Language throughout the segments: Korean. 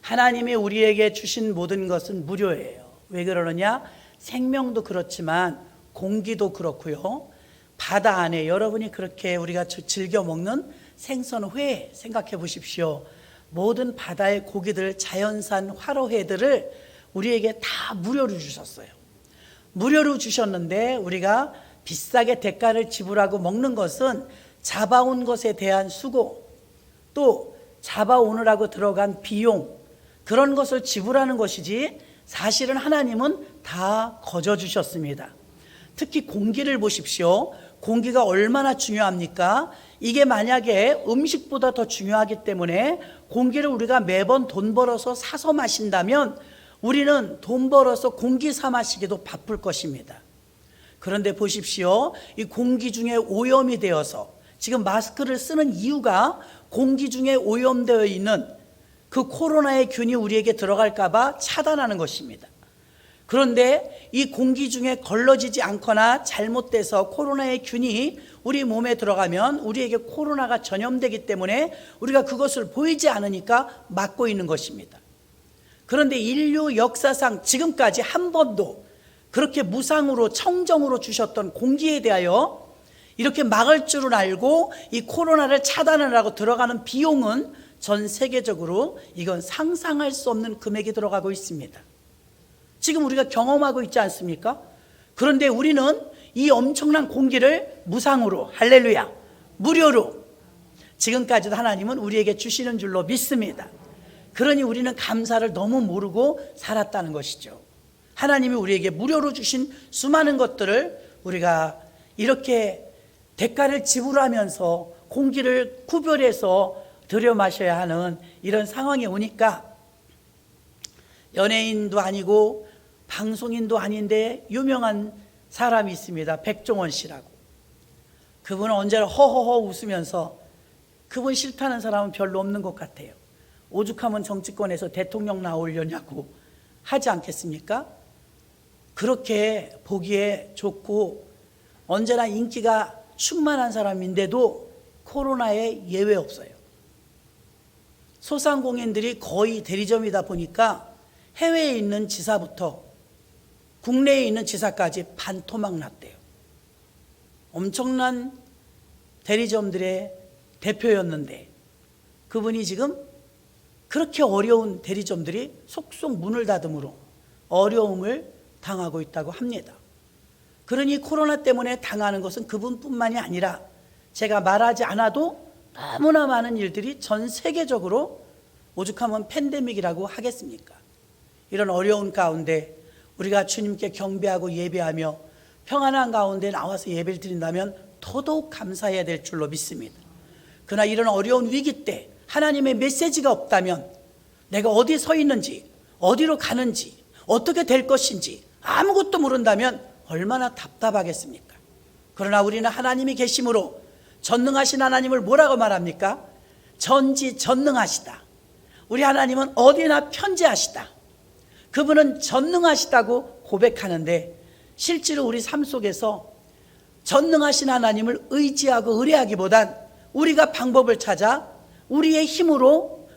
하나님이 우리에게 주신 모든 것은 무료예요. 왜 그러느냐? 생명도 그렇지만 공기도 그렇고요. 바다 안에 여러분이 그렇게 우리가 즐겨 먹는 생선, 회 생각해 보십시오. 모든 바다의 고기들, 자연산 화로회들을 우리에게 다 무료로 주셨어요. 무료로 주셨는데 우리가 비싸게 대가를 지불하고 먹는 것은 잡아온 것에 대한 수고, 또 잡아오느라고 들어간 비용, 그런 것을 지불하는 것이지 사실은 하나님은 다 거저 주셨습니다. 특히 공기를 보십시오. 공기가 얼마나 중요합니까? 이게 만약에 음식보다 더 중요하기 때문에 공기를 우리가 매번 돈 벌어서 사서 마신다면 우리는 돈 벌어서 공기 사 마시기도 바쁠 것입니다. 그런데 보십시오. 이 공기 중에 오염이 되어서 지금 마스크를 쓰는 이유가 공기 중에 오염되어 있는 그 코로나의 균이 우리에게 들어갈까 봐 차단하는 것입니다. 그런데 이 공기 중에 걸러지지 않거나 잘못돼서 코로나의 균이 우리 몸에 들어가면 우리에게 코로나가 전염되기 때문에 우리가 그것을 보이지 않으니까 막고 있는 것입니다. 그런데 인류 역사상 지금까지 한 번도 그렇게 무상으로 청정으로 주셨던 공기에 대하여 이렇게 막을 줄은 알고 이 코로나를 차단하라고 들어가는 비용은 전 세계적으로 이건 상상할 수 없는 금액이 들어가고 있습니다. 지금 우리가 경험하고 있지 않습니까? 그런데 우리는 이 엄청난 공기를 무상으로, 할렐루야, 무료로 지금까지도 하나님은 우리에게 주시는 줄로 믿습니다. 그러니 우리는 감사를 너무 모르고 살았다는 것이죠. 하나님이 우리에게 무료로 주신 수많은 것들을 우리가 이렇게 대가를 지불하면서 공기를 구별해서 들여 마셔야 하는 이런 상황이 오니까 연예인도 아니고 방송인도 아닌데 유명한 사람이 있습니다. 백종원 씨라고. 그분은 언제나 허허허 웃으면서 그분 싫다는 사람은 별로 없는 것 같아요. 오죽하면 정치권에서 대통령 나오려냐고 하지 않겠습니까? 그렇게 보기에 좋고 언제나 인기가 충만한 사람인데도 코로나에 예외 없어요. 소상공인들이 거의 대리점이다 보니까 해외에 있는 지사부터 국내에 있는 지사까지 반토막 났대요. 엄청난 대리점들의 대표였는데 그분이 지금 그렇게 어려운 대리점들이 속속 문을 닫음으로 어려움을 당하고 있다고 합니다. 그러니 코로나 때문에 당하는 것은 그분뿐만이 아니라 제가 말하지 않아도 너무나 많은 일들이 전 세계적으로 오죽하면 팬데믹이라고 하겠습니까? 이런 어려운 가운데 우리가 주님께 경배하고 예배하며 평안한 가운데 나와서 예배를 드린다면 더더욱 감사해야 될 줄로 믿습니다. 그러나 이런 어려운 위기 때 하나님의 메시지가 없다면 내가 어디 서 있는지, 어디로 가는지, 어떻게 될 것인지 아무것도 모른다면 얼마나 답답하겠습니까? 그러나 우리는 하나님이 계심으로 전능하신 하나님을 뭐라고 말합니까? 전지전능하시다. 우리 하나님은 어디나 편재하시다. 그분은 전능하시다고 고백하는데 실제로 우리 삶 속에서 전능하신 하나님을 의지하고 의뢰하기보단 우리가 방법을 찾아 우리의 힘으로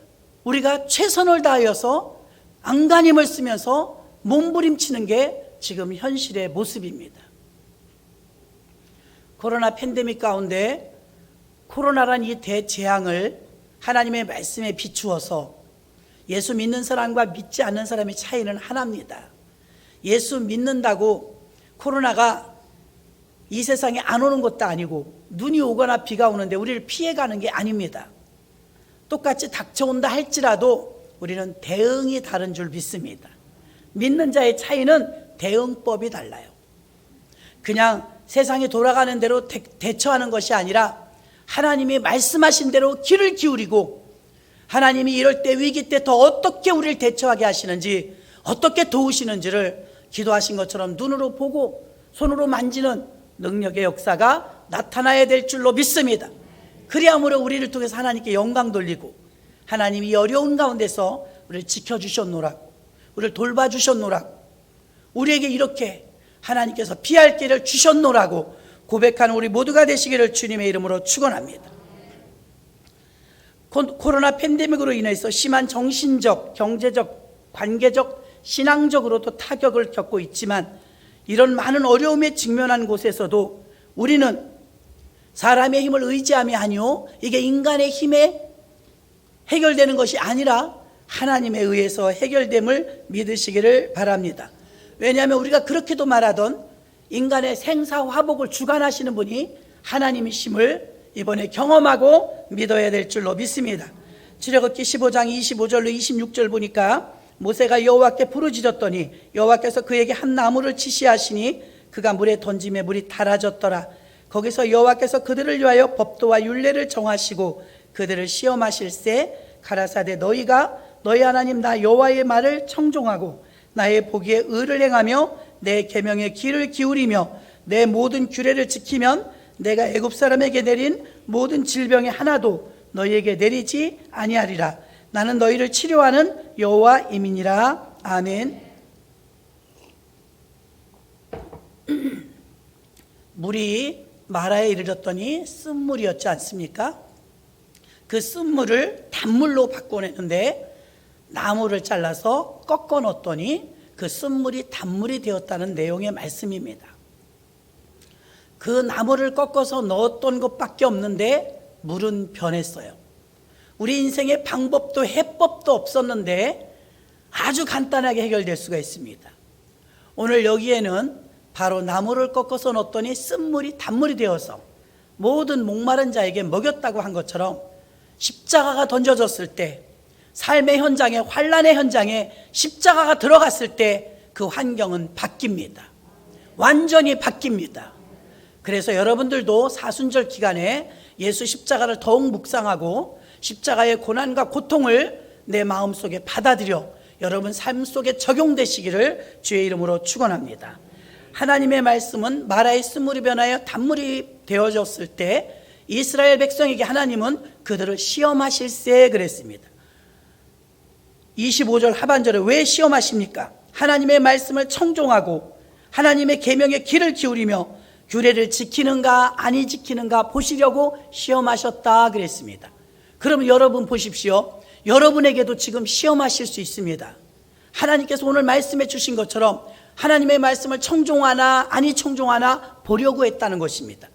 우리가 최선을 다하여서 안간힘을 쓰면서 몸부림치는 게 지금 현실의 모습입니다. 코로나 팬데믹 가운데 코로나란 이 대재앙을 하나님의 말씀에 비추어서 예수 믿는 사람과 믿지 않는 사람의 차이는 하나입니다. 예수 믿는다고 코로나가 이 세상에 안 오는 것도 아니고 눈이 오거나 비가 오는데 우리를 피해가는 게 아닙니다. 똑같이 닥쳐온다 할지라도 우리는 대응이 다른 줄 믿습니다. 믿는 자의 차이는 대응법이 달라요. 그냥 세상이 돌아가는 대로 대처하는 것이 아니라 하나님이 말씀하신 대로 귀를 기울이고 하나님이 이럴 때 위기 때 더 어떻게 우리를 대처하게 하시는지 어떻게 도우시는지를 기도하신 것처럼 눈으로 보고 손으로 만지는 능력의 역사가 나타나야 될 줄로 믿습니다. 그리함으로 우리를 통해서 하나님께 영광 돌리고 하나님이 이 어려운 가운데서 우리를 지켜주셨노라고 우리를 돌봐주셨노라고 우리에게 이렇게 하나님께서 피할 길을 주셨노라고 고백하는 우리 모두가 되시기를 주님의 이름으로 축원합니다. 코로나 팬데믹으로 인해서 심한 정신적, 경제적, 관계적, 신앙적으로도 타격을 겪고 있지만 이런 많은 어려움에 직면한 곳에서도 우리는 사람의 힘을 의지함이 아니요, 이게 인간의 힘에 해결되는 것이 아니라 하나님에 의해서 해결됨을 믿으시기를 바랍니다. 왜냐하면 우리가 그렇게도 말하던 인간의 생사화복을 주관하시는 분이 하나님이심을 이번에 경험하고 믿어야 될 줄로 믿습니다. 출애굽기 15장 25절로 26절 보니까 모세가 여호와께 부르짖었더니 여호와께서 그에게 한 나무를 지시하시니 그가 물에 던짐에 물이 달아졌더라. 거기서 여호와께서 그들을 위하여 법도와 율례를 정하시고 그들을 시험하실세 가라사대 너희가 너희 하나님 나 여호와의 말을 청종하고 나의 보기에 의를 행하며 내 계명에 귀를 기울이며 내 모든 규례를 지키면 내가 애굽 사람에게 내린 모든 질병의 하나도 너희에게 내리지 아니하리라. 나는 너희를 치료하는 여호와임이니라. 아멘. 물이 마라에 이르렀더니 쓴물이었지 않습니까? 그 쓴물을 단물로 바꿔내는데 나무를 잘라서 꺾어 놓았더니 그 쓴물이 단물이 되었다는 내용의 말씀입니다. 그 나무를 꺾어서 넣었던 것밖에 없는데 물은 변했어요. 우리 인생에 방법도 해법도 없었는데 아주 간단하게 해결될 수가 있습니다. 오늘 여기에는 바로 나무를 꺾어서 넣었더니 쓴물이 단물이 되어서 모든 목마른 자에게 먹였다고 한 것처럼 십자가가 던져졌을 때 삶의 현장에, 환난의 현장에 십자가가 들어갔을 때 그 환경은 바뀝니다. 완전히 바뀝니다. 그래서 여러분들도 사순절 기간에 예수 십자가를 더욱 묵상하고 십자가의 고난과 고통을 내 마음속에 받아들여 여러분 삶 속에 적용되시기를 주의 이름으로 축원합니다. 하나님의 말씀은 마라의 쓴물이 변하여 단물이 되어졌을 때 이스라엘 백성에게 하나님은 그들을 시험하실세 그랬습니다. 25절 하반절에 왜 시험하십니까? 하나님의 말씀을 청종하고 하나님의 계명에 귀를 기울이며 규례를 지키는가 아니 지키는가 보시려고 시험하셨다 그랬습니다. 그러면 여러분 보십시오. 여러분에게도 지금 시험하실 수 있습니다. 하나님께서 오늘 말씀해 주신 것처럼 하나님의 말씀을 청종하나 아니 청종하나 보려고 했다는 것입니다.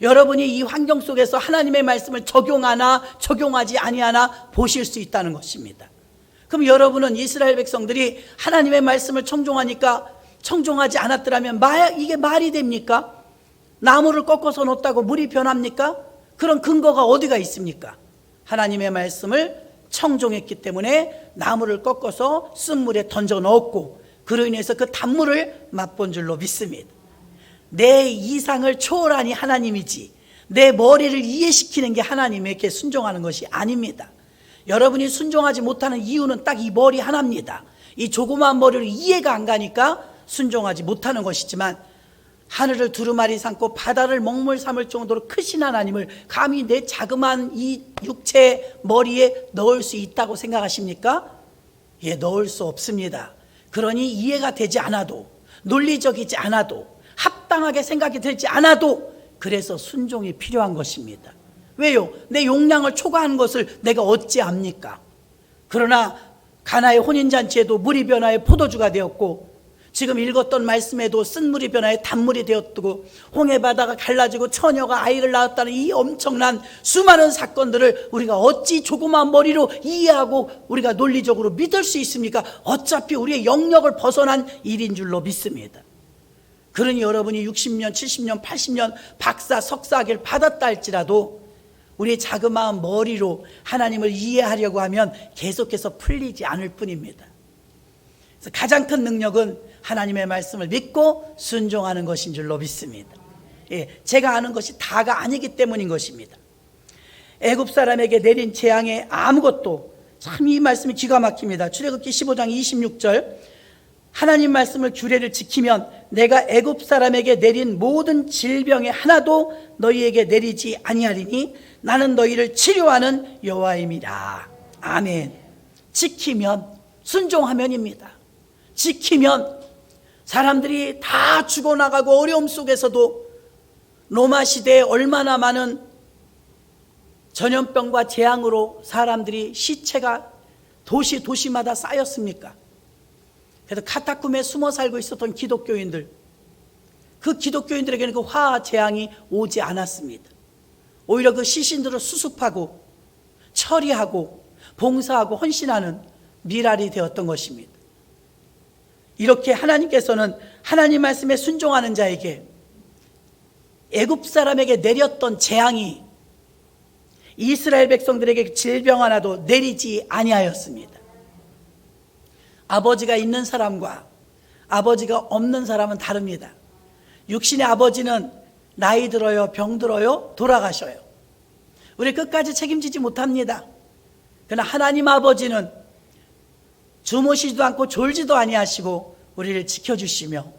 여러분이 이 환경 속에서 하나님의 말씀을 적용하나 적용하지 아니하나 보실 수 있다는 것입니다. 그럼 여러분은 이스라엘 백성들이 하나님의 말씀을 청종하니까 청종하지 않았더라면 이게 말이 됩니까? 나무를 꺾어서 놓았다고 물이 변합니까? 그런 근거가 어디가 있습니까? 하나님의 말씀을 청종했기 때문에 나무를 꺾어서 쓴물에 던져 넣었고 그로 인해서 그 단물을 맛본 줄로 믿습니다. 내 이상을 초월하니 하나님이지 내 머리를 이해시키는 게 하나님에게 순종하는 것이 아닙니다. 여러분이 순종하지 못하는 이유는 딱 이 머리 하나입니다. 이 조그마한 머리로 이해가 안 가니까 순종하지 못하는 것이지만 하늘을 두루마리 삼고 바다를 먹물 삼을 정도로 크신 하나님을 감히 내 자그마한 이 육체 머리에 넣을 수 있다고 생각하십니까? 예, 넣을 수 없습니다. 그러니 이해가 되지 않아도 논리적이지 않아도 합당하게 생각이 들지 않아도 그래서 순종이 필요한 것입니다. 왜요? 내 용량을 초과한 것을 내가 어찌 압니까? 그러나 가나의 혼인잔치에도 물이 변하여 포도주가 되었고 지금 읽었던 말씀에도 쓴물이 변하여 단물이 되었고 홍해바다가 갈라지고 처녀가 아이를 낳았다는 이 엄청난 수많은 사건들을 우리가 어찌 조그마한 머리로 이해하고 우리가 논리적으로 믿을 수 있습니까? 어차피 우리의 영역을 벗어난 일인 줄로 믿습니다. 그러니 여러분이 60년, 70년, 80년 박사, 석사학위를 받았다 할지라도 우리의 자그마한 머리로 하나님을 이해하려고 하면 계속해서 풀리지 않을 뿐입니다. 그래서 가장 큰 능력은 하나님의 말씀을 믿고 순종하는 것인 줄로 믿습니다. 예, 제가 아는 것이 다가 아니기 때문인 것입니다. 애굽 사람에게 내린 재앙의 아무것도 참 이 말씀이 기가 막힙니다. 출애굽기 15장 26절 하나님 말씀을 규례를 지키면 내가 애굽 사람에게 내린 모든 질병의 하나도 너희에게 내리지 아니하리니 나는 너희를 치료하는 여호와임이라. 아멘. 지키면 순종하면입니다. 지키면 사람들이 다 죽어나가고 어려움 속에서도 로마 시대에 얼마나 많은 전염병과 재앙으로 사람들이 시체가 도시마다 쌓였습니까? 그래서 카타콤에 숨어 살고 있었던 기독교인들, 그 기독교인들에게는 그 화와 재앙이 오지 않았습니다. 오히려 그 시신들을 수습하고 처리하고 봉사하고 헌신하는 미랄이 되었던 것입니다. 이렇게 하나님께서는 하나님 말씀에 순종하는 자에게 애굽 사람에게 내렸던 재앙이 이스라엘 백성들에게 질병 하나도 내리지 아니하였습니다. 아버지가 있는 사람과 아버지가 없는 사람은 다릅니다. 육신의 아버지는 나이 들어요, 병 들어요, 돌아가셔요. 우리 끝까지 책임지지 못합니다. 그러나 하나님 아버지는 주무시지도 않고 졸지도 아니하시고 우리를 지켜주시며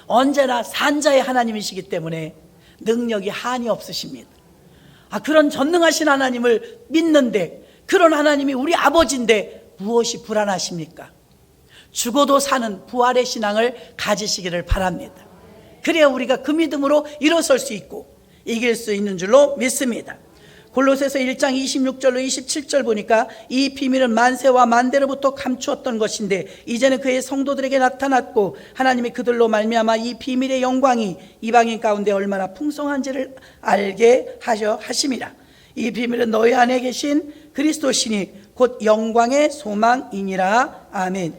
언제나 산자의 하나님이시기 때문에 능력이 한이 없으십니다. 그런 전능하신 하나님을 믿는데, 그런 하나님이 우리 아버지인데 무엇이 불안하십니까? 죽어도 사는 부활의 신앙을 가지시기를 바랍니다. 그래야 우리가 그 믿음으로 일어설 수 있고 이길 수 있는 줄로 믿습니다. 골로새서 1장 26절로 27절 보니까 이 비밀은 만세와 만대로부터 감추었던 것인데 이제는 그의 성도들에게 나타났고 하나님이 그들로 말미암아 이 비밀의 영광이 이방인 가운데 얼마나 풍성한지를 알게 하심이라. 이 비밀은 너희 안에 계신 그리스도시니 곧 영광의 소망이니라. 아멘.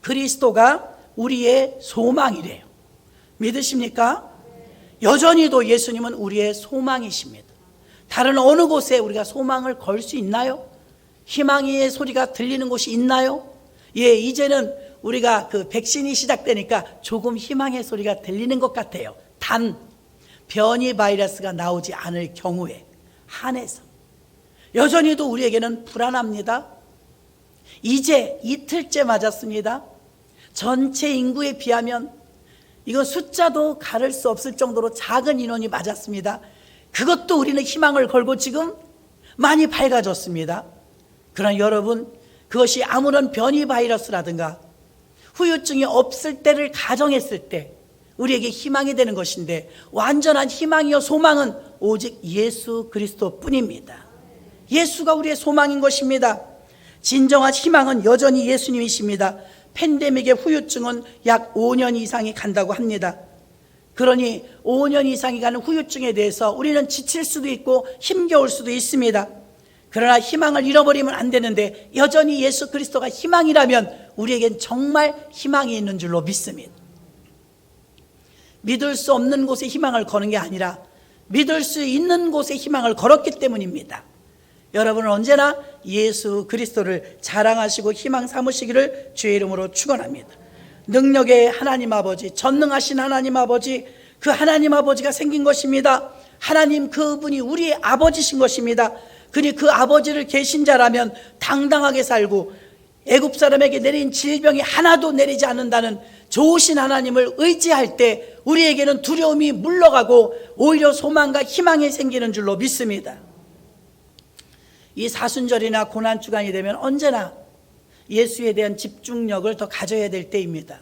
그리스도가 우리의 소망이래요. 믿으십니까? 여전히도 예수님은 우리의 소망이십니다. 다른 어느 곳에 우리가 소망을 걸 수 있나요? 희망의 소리가 들리는 곳이 있나요? 예, 이제는 우리가 그 백신이 시작되니까 조금 희망의 소리가 들리는 것 같아요. 단 변이 바이러스가 나오지 않을 경우에 한해서 여전히도 우리에게는 불안합니다. 이제 이틀째 맞았습니다. 전체 인구에 비하면 이건 숫자도 가를 수 없을 정도로 작은 인원이 맞았습니다. 그것도 우리는 희망을 걸고 지금 많이 밝아졌습니다. 그러나 여러분, 그것이 아무런 변이 바이러스라든가 후유증이 없을 때를 가정했을 때 우리에게 희망이 되는 것인데, 완전한 희망이요 소망은 오직 예수 그리스도 뿐입니다. 예수가 우리의 소망인 것입니다. 진정한 희망은 여전히 예수님이십니다. 팬데믹의 후유증은 약 5년 이상이 간다고 합니다. 그러니 5년 이상이 가는 후유증에 대해서 우리는 지칠 수도 있고 힘겨울 수도 있습니다. 그러나 희망을 잃어버리면 안 되는데, 여전히 예수 그리스도가 희망이라면 우리에겐 정말 희망이 있는 줄로 믿습니다. 믿을 수 없는 곳에 희망을 거는 게 아니라 믿을 수 있는 곳에 희망을 걸었기 때문입니다. 여러분은 언제나 예수 그리스도를 자랑하시고 희망 삼으시기를 주의 이름으로 축원합니다. 능력의 하나님 아버지, 전능하신 하나님 아버지, 그 하나님 아버지가 생긴 것입니다. 하나님 그분이 우리의 아버지신 것입니다. 그니 그 아버지를 계신 자라면 당당하게 살고 애굽 사람에게 내린 질병이 하나도 내리지 않는다는 좋으신 하나님을 의지할 때 우리에게는 두려움이 물러가고 오히려 소망과 희망이 생기는 줄로 믿습니다. 이 사순절이나 고난주간이 되면 언제나 예수에 대한 집중력을 더 가져야 될 때입니다.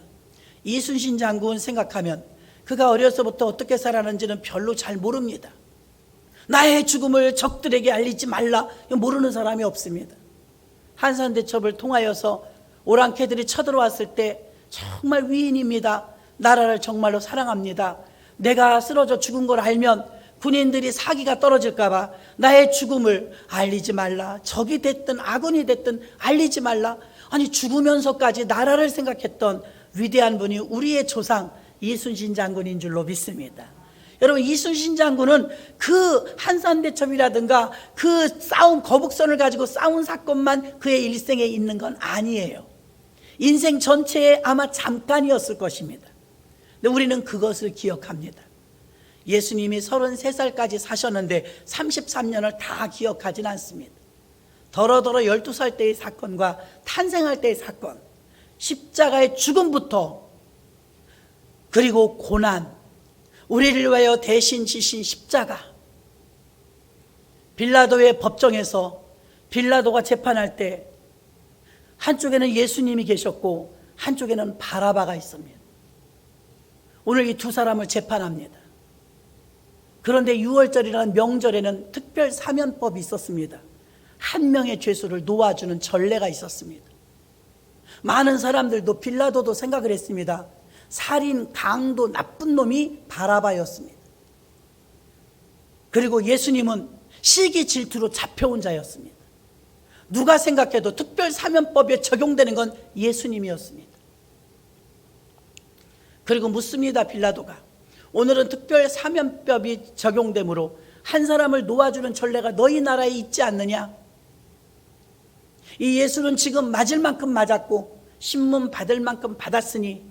이순신 장군 생각하면 그가 어려서부터 어떻게 살았는지는 별로 잘 모릅니다. 나의 죽음을 적들에게 알리지 말라, 모르는 사람이 없습니다. 한산대첩을 통하여서 오랑캐들이 쳐들어왔을 때 정말 위인입니다. 나라를 정말로 사랑합니다. 내가 쓰러져 죽은 걸 알면 군인들이 사기가 떨어질까 봐 나의 죽음을 알리지 말라, 적이 됐든 아군이 됐든 알리지 말라. 아니, 죽으면서까지 나라를 생각했던 위대한 분이 우리의 조상 이순신 장군인 줄로 믿습니다. 여러분, 이순신 장군은 그 한산대첩이라든가 그 싸움, 거북선을 가지고 싸운 사건만 그의 일생에 있는 건 아니에요. 인생 전체에 아마 잠깐이었을 것입니다. 근데 우리는 그것을 기억합니다. 예수님이 33살까지 사셨는데 33년을 다 기억하진 않습니다. 더러더러 12살 때의 사건과 탄생할 때의 사건, 십자가의 죽음부터, 그리고 고난, 우리를 위하여 대신 지신 십자가, 빌라도의 법정에서 빌라도가 재판할 때 한쪽에는 예수님이 계셨고 한쪽에는 바라바가 있습니다. 오늘 이 두 사람을 재판합니다. 그런데 6월절이라는 명절에는 특별 사면법이 있었습니다. 한 명의 죄수를 놓아주는 전례가 있었습니다. 많은 사람들도 빌라도도 생각을 했습니다. 살인, 강도, 나쁜 놈이 바라바였습니다. 그리고 예수님은 시기 질투로 잡혀온 자였습니다. 누가 생각해도 특별 사면법에 적용되는 건 예수님이었습니다. 그리고 묻습니다. 빌라도가 오늘은 특별 사면법이 적용되므로 한 사람을 놓아주는 전례가 너희 나라에 있지 않느냐? 이 예수는 지금 맞을 만큼 맞았고 신문 받을 만큼 받았으니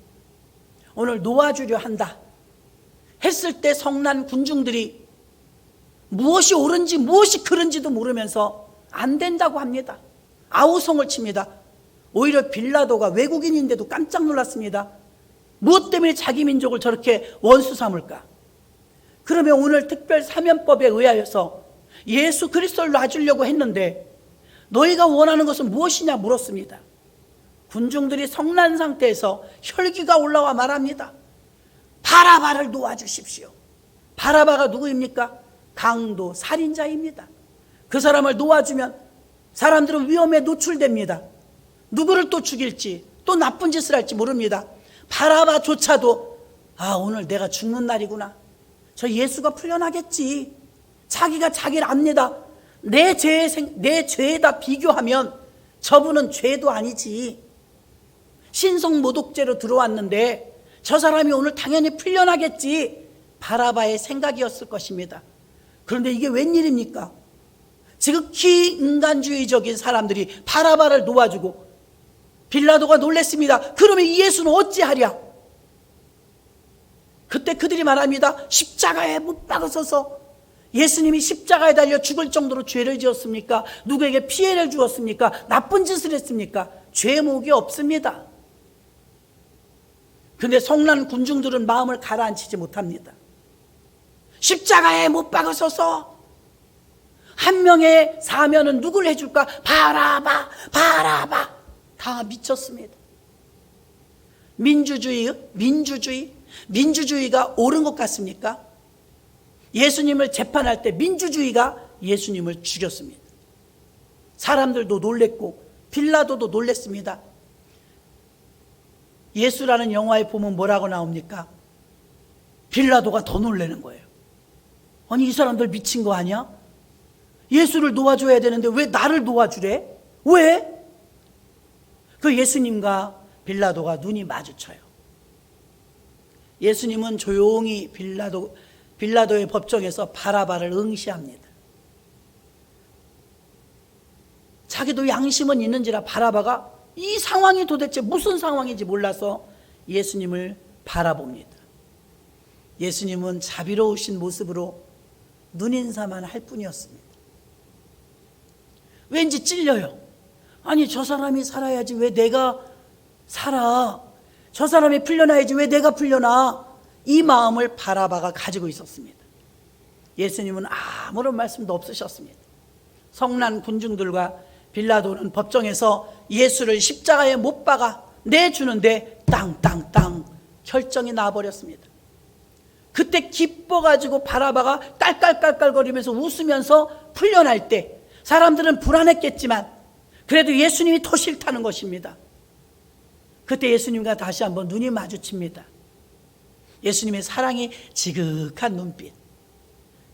오늘 놓아주려 한다 했을 때 성난 군중들이 무엇이 옳은지 무엇이 그른지도 모르면서 안 된다고 합니다. 아우성을 칩니다. 오히려 빌라도가 외국인인데도 깜짝 놀랐습니다. 무엇 때문에 자기 민족을 저렇게 원수 삼을까? 그러면 오늘 특별 사면법에 의하여서 예수 그리스도를 놔주려고 했는데 너희가 원하는 것은 무엇이냐 물었습니다. 군중들이 성난 상태에서 혈기가 올라와 말합니다. 바라바를 놓아주십시오. 바라바가 누구입니까? 강도, 살인자입니다. 그 사람을 놓아주면 사람들은 위험에 노출됩니다. 누구를 또 죽일지 또 나쁜 짓을 할지 모릅니다. 바라바조차도 오늘 내가 죽는 날이구나. 저 예수가 풀려나겠지. 자기가 자기를 압니다. 내 죄에다 비교하면 저분은 죄도 아니지. 신성모독죄로 들어왔는데 저 사람이 오늘 당연히 풀려나겠지. 바라바의 생각이었을 것입니다. 그런데 이게 웬일입니까? 지극히 인간주의적인 사람들이 바라바를 놓아주고 빌라도가 놀랬습니다. 그러면 이 예수는 어찌하랴? 그때 그들이 말합니다. 십자가에 못 박으셔서 예수님이 십자가에 달려 죽을 정도로 죄를 지었습니까? 누구에게 피해를 주었습니까? 나쁜 짓을 했습니까? 죄목이 없습니다. 그런데 성난 군중들은 마음을 가라앉히지 못합니다. 십자가에 못 박으셔서 한 명의 사면은 누굴 해줄까? 바라바, 바라바. 다 미쳤습니다. 민주주의가 옳은 것 같습니까? 예수님을 재판할 때 민주주의가 예수님을 죽였습니다. 사람들도 놀랬고 빌라도도 놀랬습니다. 예수라는 영화에 보면 뭐라고 나옵니까? 빌라도가 더 놀라는 거예요. 아니 이 사람들 미친 거 아니야? 예수를 놓아줘야 되는데 왜 나를 놓아주래? 왜? 그 예수님과 빌라도가 눈이 마주쳐요. 예수님은 조용히 빌라도의 법정에서 바라바를 응시합니다. 자기도 양심은 있는지라 바라바가 이 상황이 도대체 무슨 상황인지 몰라서 예수님을 바라봅니다. 예수님은 자비로우신 모습으로 눈인사만 할 뿐이었습니다. 왠지 찔려요. 아니 저 사람이 살아야지 왜 내가 살아? 저 사람이 풀려나야지 왜 내가 풀려나? 이 마음을 바라바가 가지고 있었습니다. 예수님은 아무런 말씀도 없으셨습니다. 성난 군중들과 빌라도는 법정에서 예수를 십자가에 못 박아 내주는데 땅땅땅 결정이 나버렸습니다. 그때 기뻐가지고 바라바가 깔깔깔깔거리면서 웃으면서 풀려날 때 사람들은 불안했겠지만 그래도 예수님이 더 싫다는 것입니다. 그때 예수님과 다시 한번 눈이 마주칩니다. 예수님의 사랑이 지극한 눈빛.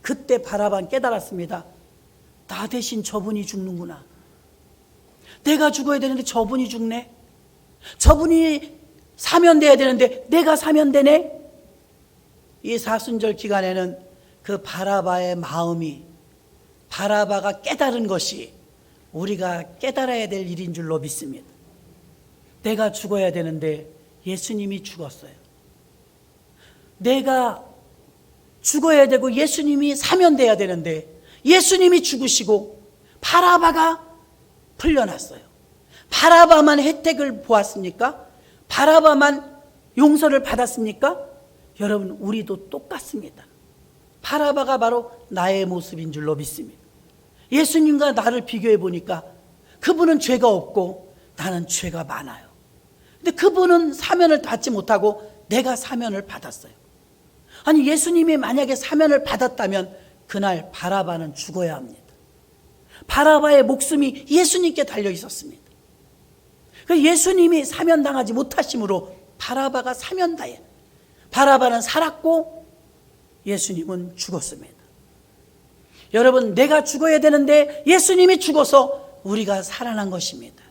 그때 바라바는 깨달았습니다. 나 대신 저분이 죽는구나. 내가 죽어야 되는데 저분이 죽네. 저분이 사면돼야 되는데 내가 사면되네. 이 사순절 기간에는 그 바라바의 마음이 바라바가 깨달은 것이 우리가 깨달아야 될 일인 줄로 믿습니다. 내가 죽어야 되는데 예수님이 죽었어요. 내가 죽어야 되고 예수님이 사면돼야 되는데 예수님이 죽으시고 바라바가 풀려났어요. 바라바만 혜택을 보았습니까? 바라바만 용서를 받았습니까? 여러분 우리도 똑같습니다. 바라바가 바로 나의 모습인 줄로 믿습니다. 예수님과 나를 비교해 보니까 그분은 죄가 없고 나는 죄가 많아요. 근데 그분은 사면을 받지 못하고 내가 사면을 받았어요. 아니, 예수님이 만약에 사면을 받았다면 그날 바라바는 죽어야 합니다. 바라바의 목숨이 예수님께 달려 있었습니다. 예수님이 사면당하지 못하심으로 바라바가 사면당해. 바라바는 살았고 예수님은 죽었습니다. 여러분, 내가 죽어야 되는데 예수님이 죽어서 우리가 살아난 것입니다.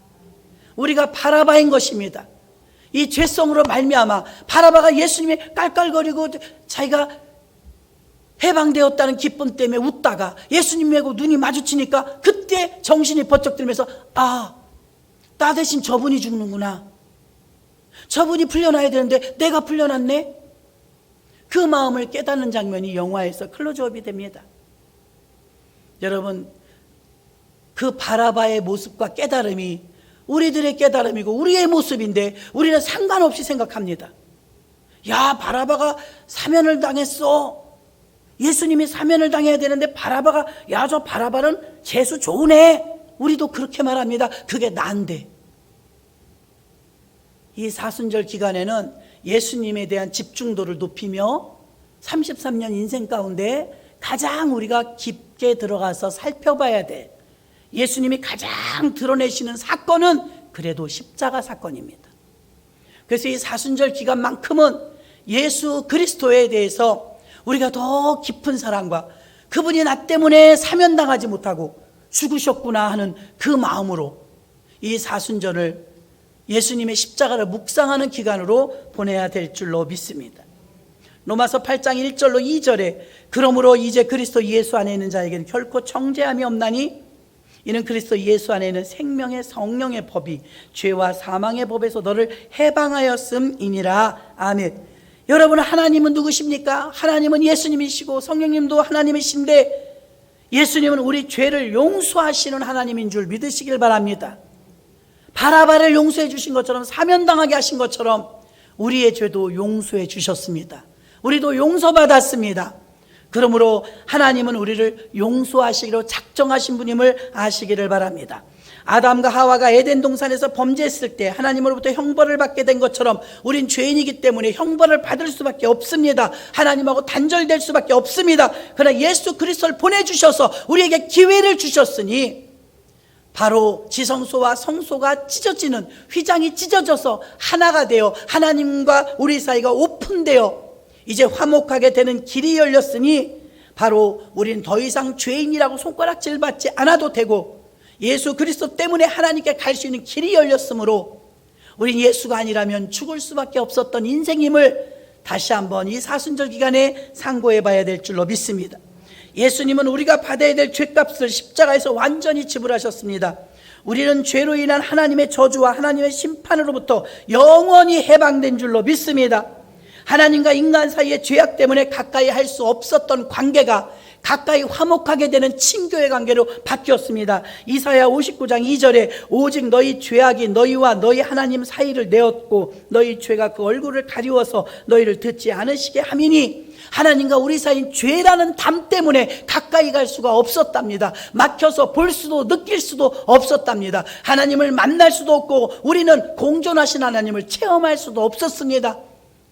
우리가 바라바인 것입니다. 이 죄성으로 말미암아 바라바가 예수님이 깔깔거리고 자기가 해방되었다는 기쁨 때문에 웃다가 예수님하고 눈이 마주치니까 그때 정신이 번쩍 들면서, 아, 나 대신 저분이 죽는구나. 저분이 풀려나야 되는데 내가 풀려났네. 그 마음을 깨닫는 장면이 영화에서 클로즈업이 됩니다. 여러분, 그 바라바의 모습과 깨달음이 우리들의 깨달음이고 우리의 모습인데 우리는 상관없이 생각합니다. 야, 바라바가 사면을 당했어. 예수님이 사면을 당해야 되는데 바라바가, 야, 저 바라바는 재수 좋은 애. 우리도 그렇게 말합니다. 그게 난데. 이 사순절 기간에는 예수님에 대한 집중도를 높이며 33년 인생 가운데 가장 우리가 깊게 들어가서 살펴봐야 돼. 예수님이 가장 드러내시는 사건은 그래도 십자가 사건입니다. 그래서 이 사순절 기간만큼은 예수 그리스도에 대해서 우리가 더 깊은 사랑과 그분이 나 때문에 사면당하지 못하고 죽으셨구나 하는 그 마음으로 이 사순절을 예수님의 십자가를 묵상하는 기간으로 보내야 될 줄로 믿습니다. 로마서 8장 1절로 2절에 그러므로 이제 그리스도 예수 안에 있는 자에게는 결코 정죄함이 없나니 이는 그리스도 예수 안에 있는 생명의 성령의 법이 죄와 사망의 법에서 너를 해방하였음이니라. 아멘. 여러분, 하나님은 누구십니까? 하나님은 예수님이시고 성령님도 하나님이신데 예수님은 우리 죄를 용서하시는 하나님인 줄 믿으시길 바랍니다. 바라바를 용서해 주신 것처럼, 사면당하게 하신 것처럼 우리의 죄도 용서해 주셨습니다. 우리도 용서받았습니다. 그러므로 하나님은 우리를 용서하시기로 작정하신 분임을 아시기를 바랍니다. 아담과 하와가 에덴 동산에서 범죄했을 때 하나님으로부터 형벌을 받게 된 것처럼 우린 죄인이기 때문에 형벌을 받을 수밖에 없습니다. 하나님하고 단절될 수밖에 없습니다. 그러나 예수 그리스도를 보내주셔서 우리에게 기회를 주셨으니 바로 지성소와 성소가 찢어지는, 휘장이 찢어져서 하나가 되어 하나님과 우리 사이가 오픈되어 이제 화목하게 되는 길이 열렸으니 바로 우린 더 이상 죄인이라고 손가락질 받지 않아도 되고 예수 그리스도 때문에 하나님께 갈 수 있는 길이 열렸으므로 우린 예수가 아니라면 죽을 수밖에 없었던 인생임을 다시 한번 이 사순절 기간에 상고해 봐야 될 줄로 믿습니다. 예수님은 우리가 받아야 될 죄값을 십자가에서 완전히 지불하셨습니다. 우리는 죄로 인한 하나님의 저주와 하나님의 심판으로부터 영원히 해방된 줄로 믿습니다. 하나님과 인간 사이의 죄악 때문에 가까이 할 수 없었던 관계가 가까이 화목하게 되는 친교의 관계로 바뀌었습니다. 이사야 59장 2절에 오직 너희 죄악이 너희와 너희 하나님 사이를 내었고 너희 죄가 그 얼굴을 가리워서 너희를 듣지 않으시게 함이니, 하나님과 우리 사이인 죄라는 담 때문에 가까이 갈 수가 없었답니다. 막혀서 볼 수도 느낄 수도 없었답니다. 하나님을 만날 수도 없고 우리는 공존하신 하나님을 체험할 수도 없었습니다.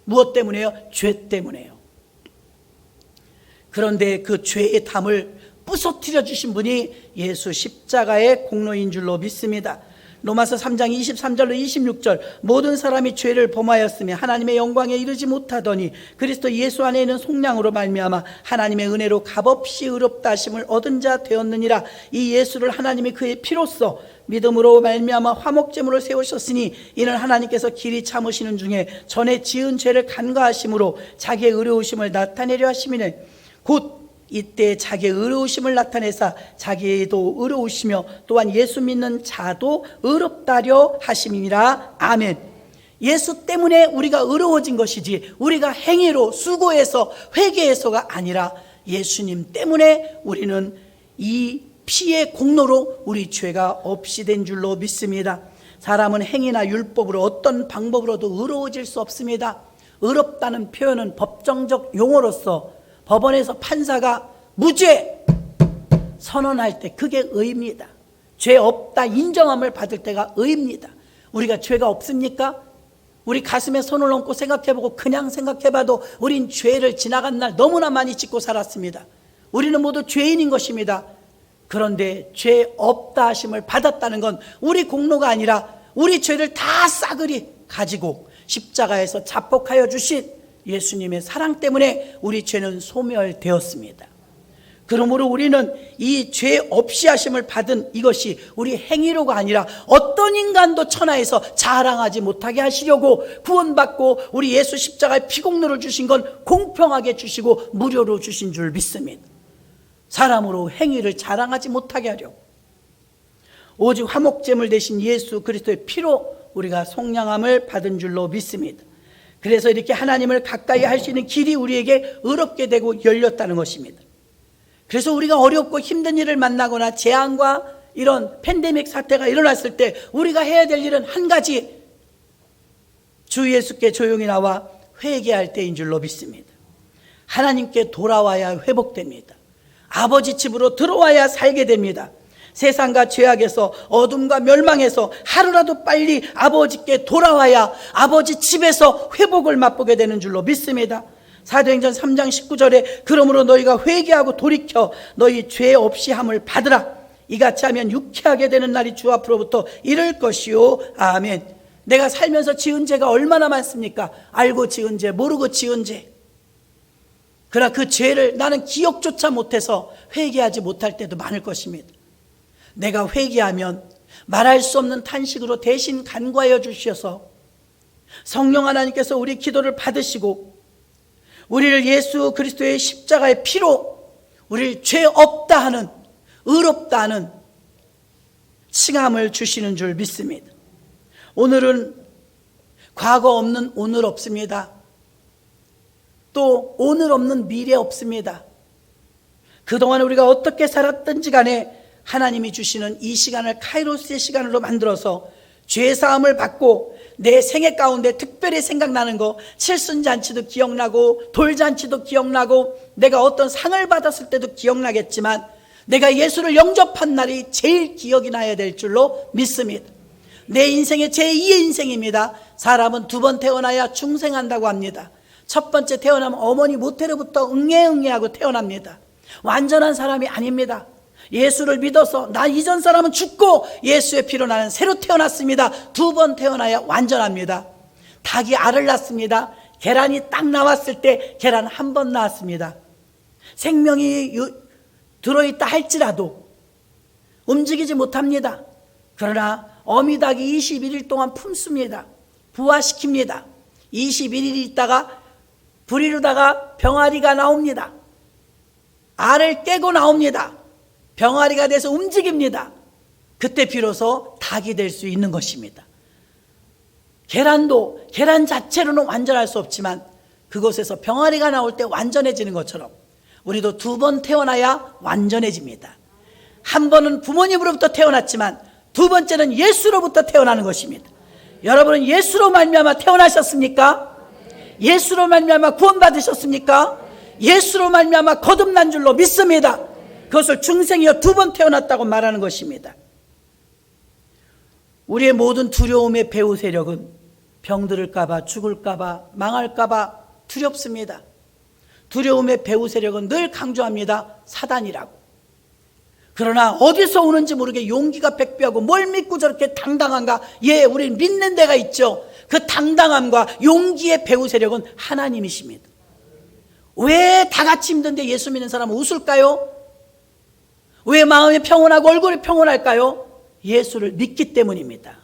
무엇 때문에요? 죄 때문에요. 그런데 그 죄의 담을 부서뜨려 주신 분이 예수 십자가의 공로인 줄로 믿습니다. 로마서 3장 23절로 26절 모든 사람이 죄를 범하였으며 하나님의 영광에 이르지 못하더니 그리스도 예수 안에 있는 속량으로 말미암아 하나님의 은혜로 값없이 의롭다 하심을 얻은 자 되었느니라. 이 예수를 하나님이 그의 피로써 믿음으로 말미암아 화목제물을 세우셨으니 이는 하나님께서 길이 참으시는 중에 전에 지은 죄를 간과하심으로 자기의 의로우심을 나타내려 하심이네. 곧 이때 자기의 의로우심을 나타내사 자기도 의로우시며 또한 예수 믿는 자도 의롭다려 하심이니라. 아멘. 예수 때문에 우리가 의로워진 것이지 우리가 행위로 수고해서 회개해서가 아니라 예수님 때문에 우리는 이 피의 공로로 우리 죄가 없이 된 줄로 믿습니다. 사람은 행위나 율법으로 어떤 방법으로도 의로워질 수 없습니다. 의롭다는 표현은 법정적 용어로서 법원에서 판사가 무죄 선언할 때 그게 의입니다. 죄 없다 인정함을 받을 때가 의입니다. 우리가 죄가 없습니까? 우리 가슴에 손을 얹고 생각해보고 그냥 생각해봐도 우린 죄를 지나간 날 너무나 많이 짓고 살았습니다. 우리는 모두 죄인인 것입니다. 그런데 죄 없다 하심을 받았다는 건 우리 공로가 아니라 우리 죄를 다 싸그리 가지고 십자가에서 자폭하여 주신 예수님의 사랑 때문에 우리 죄는 소멸되었습니다. 그러므로 우리는 이 죄 없이 하심을 받은 이것이 우리 행위로가 아니라 어떤 인간도 천하에서 자랑하지 못하게 하시려고 구원받고 우리 예수 십자가의 피공로를 주신 건 공평하게 주시고 무료로 주신 줄 믿습니다. 사람으로 행위를 자랑하지 못하게 하려고 오직 화목제물 대신 예수 그리스도의 피로 우리가 속량함을 받은 줄로 믿습니다. 그래서 이렇게 하나님을 가까이 할 수 있는 길이 우리에게 의롭게 되고 열렸다는 것입니다. 그래서 우리가 어렵고 힘든 일을 만나거나 재앙과 이런 팬데믹 사태가 일어났을 때 우리가 해야 될 일은 한 가지, 주 예수께 조용히 나와 회개할 때인 줄로 믿습니다. 하나님께 돌아와야 회복됩니다. 아버지 집으로 들어와야 살게 됩니다. 세상과 죄악에서 어둠과 멸망에서 하루라도 빨리 아버지께 돌아와야 아버지 집에서 회복을 맛보게 되는 줄로 믿습니다. 사도행전 3장 19절에 그러므로 너희가 회개하고 돌이켜 너희 죄 없이 함을 받으라. 이같이 하면 유쾌하게 되는 날이 주 앞으로부터 이를 것이요. 아멘. 내가 살면서 지은 죄가 얼마나 많습니까? 알고 지은 죄, 모르고 지은 죄. 그러나 그 죄를 나는 기억조차 못해서 회개하지 못할 때도 많을 것입니다. 내가 회개하면 말할 수 없는 탄식으로 대신 간과하여 주셔서 성령 하나님께서 우리 기도를 받으시고 우리를 예수 그리스도의 십자가의 피로 우리를 죄 없다 하는, 의롭다 하는 칭함을 주시는 줄 믿습니다. 오늘은 과거 없는 오늘 없습니다. 또 오늘 없는 미래 없습니다. 그동안 우리가 어떻게 살았든지 간에 하나님이 주시는 이 시간을 카이로스의 시간으로 만들어서 죄사함을 받고 내 생애 가운데 특별히 생각나는 거, 칠순잔치도 기억나고 돌잔치도 기억나고 내가 어떤 상을 받았을 때도 기억나겠지만 내가 예수를 영접한 날이 제일 기억이 나야 될 줄로 믿습니다. 내 인생의 제2의 인생입니다. 사람은 2번 태어나야 중생한다고 합니다. 첫 번째 태어나면 어머니 모태로부터 응애응애하고 태어납니다. 완전한 사람이 아닙니다. 예수를 믿어서 나 이전 사람은 죽고 예수의 피로 나는 새로 태어났습니다. 2번 태어나야 완전합니다. 닭이 알을 낳습니다. 계란이 딱 나왔을 때 계란 1번 나왔습니다. 생명이 들어있다 할지라도 움직이지 못합니다. 그러나 어미닭이 21일 동안 품습니다. 부화시킵니다. 21일 있다가 불이루다가 병아리가 나옵니다. 알을 깨고 나옵니다. 병아리가 돼서 움직입니다. 그때 비로소 닭이 될 수 있는 것입니다. 계란도 계란 자체로는 완전할 수 없지만 그곳에서 병아리가 나올 때 완전해지는 것처럼 우리도 2번 태어나야 완전해집니다. 한 번은 부모님으로부터 태어났지만 2번째는 예수로부터 태어나는 것입니다. 여러분은 예수로 말미암아 태어나셨습니까? 예수로 말미암아 구원받으셨습니까? 예수로 말미암아 거듭난 줄로 믿습니다. 그것을 중생이여 2번 태어났다고 말하는 것입니다. 우리의 모든 두려움의 배후 세력은 병들을까봐, 죽을까봐, 망할까봐 두렵습니다. 두려움의 배후 세력은 늘 강조합니다. 사단이라고. 그러나 어디서 오는지 모르게 용기가 백배하고 뭘 믿고 저렇게 당당한가? 예, 우리는 믿는 데가 있죠. 그 당당함과 용기의 배후 세력은 하나님이십니다. 왜 다 같이 힘든데 예수 믿는 사람은 웃을까요? 왜 마음이 평온하고 얼굴이 평온할까요? 예수를 믿기 때문입니다.